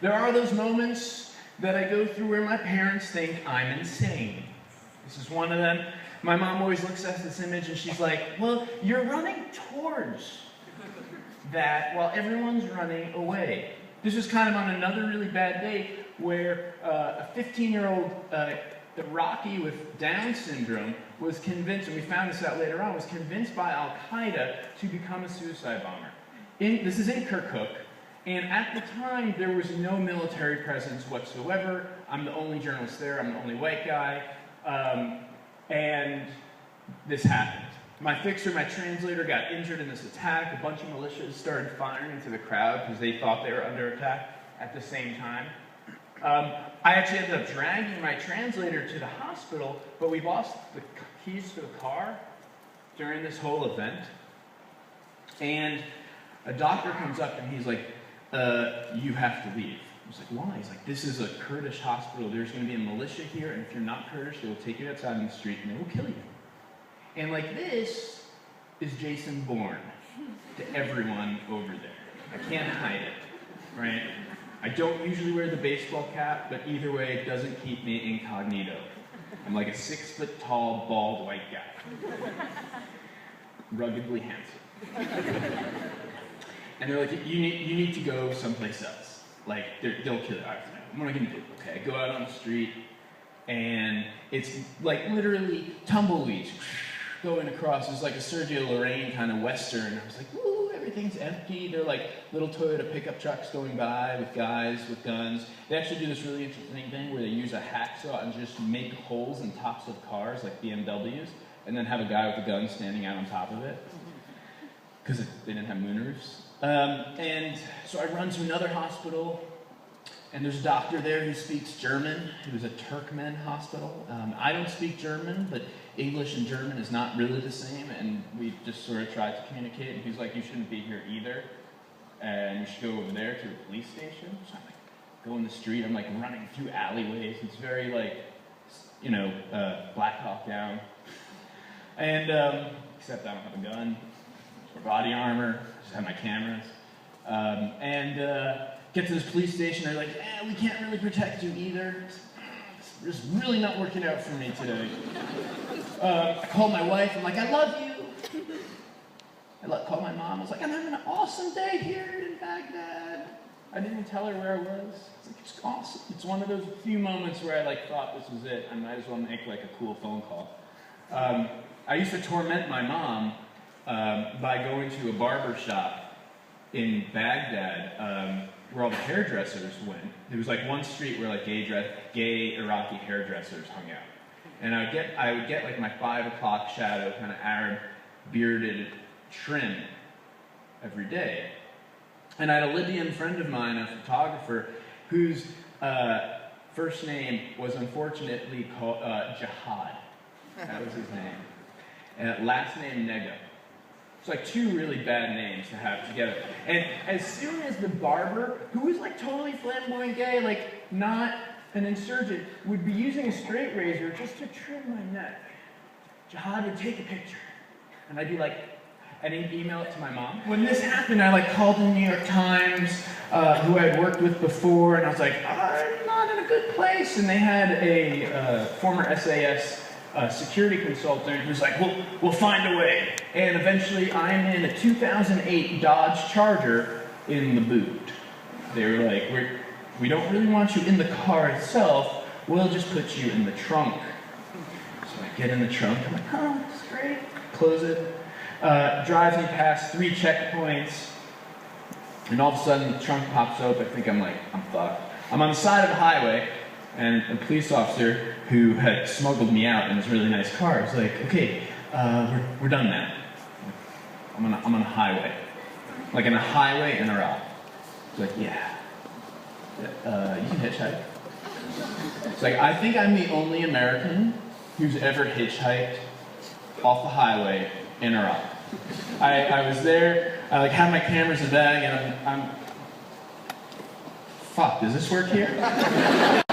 There are those moments that I go through where my parents think I'm insane. This is one of them. My mom always looks at this image and she's like, well, you're running towards that while everyone's running away. This was kind of on another really bad day where a 15-year-old Iraqi with Down syndrome was convinced, and we found this out later on, was convinced by Al-Qaeda to become a suicide bomber. This is in Kirkuk, and at the time there was no military presence whatsoever. I'm the only journalist there, I'm the only white guy, and this happened. My fixer, my translator, got injured in this attack. A bunch of militias started firing into the crowd because they thought they were under attack at the same time. I actually ended up dragging my translator to the hospital, but we lost the keys to the car during this whole event. And a doctor comes up and he's like, you have to leave. I was like, why? He's like, this is a Kurdish hospital. There's going to be a militia here, and if you're not Kurdish, they will take you outside in the street and they will kill you. And like, this is Jason Bourne to everyone over there. I can't hide it, right? I don't usually wear the baseball cap, but either way, it doesn't keep me incognito. I'm like a 6-foot-tall, bald white guy. Ruggedly handsome. And they're like, you need to go someplace else. Like, they'll kill you. I was like, what am I gonna do? Okay, I go out on the street, and it's like literally tumbleweeds going across. It's like a Sergio Lorraine kind of Western. I was like, ooh, everything's empty. They're like little Toyota pickup trucks going by with guys with guns. They actually do this really interesting thing where they use a hacksaw and just make holes in tops of cars, like BMWs, and then have a guy with a gun standing out on top of it, because they didn't have moonroofs. And so I run to another hospital, and there's a doctor there who speaks German. It was a Turkmen hospital. I don't speak German, but English and German is not really the same, and we just sort of tried to communicate, and he's like, you shouldn't be here either, and you should go over there to the police station. So I'm like, go in the street, I'm like running through alleyways. It's very like, you know, Black Hawk Down. And, except I don't have a gun, or body armor, just have my cameras. Get to this police station, they're like, we can't really protect you either. It's really not working out for me today. I called my wife, I'm like, I love you. I called my mom, I was like, I'm having an awesome day here in Baghdad. I didn't even tell her where I was. It's like, it's awesome. It's one of those few moments where I like thought this was it. I might as well make like a cool phone call. I used to torment my mom by going to a barber shop in Baghdad where all the hairdressers went. There was like one street where like gay Iraqi hairdressers hung out. And I would get like my 5 o'clock shadow, kind of Arab bearded trim every day. And I had a Libyan friend of mine, a photographer, whose first name was unfortunately called Jihad. That was his name. And last name Nega. It's like 2 really bad names to have together. And as soon as the barber, who was like totally flamboyant gay, like not an insurgent, would be using a straight razor just to trim my neck, Jihad would take a picture. And I'd be like, I didn't email it to my mom. When this happened, I like called the New York Times, who I had worked with before, and I was like, I'm not in a good place. And they had a former SAS security consultant who's like, we'll find a way. And eventually I'm in a 2008 Dodge Charger in the boot. They were like, we don't really want you in the car itself, we'll just put you in the trunk. So I get in the trunk, I'm like, oh, that's great. Close it. Drives me past 3 checkpoints, and all of a sudden the trunk pops open. I think I'm fucked. I'm on the side of the highway, and a police officer who had smuggled me out in this really nice car was like, okay, we're done now. I'm on a highway. Like in a highway in Iraq. He's like, yeah. You can hitchhike. It's like, I think I'm the only American who's ever hitchhiked off the highway in Iraq. I was there, I like had my cameras in the bag, and I'm fuck, does this work here?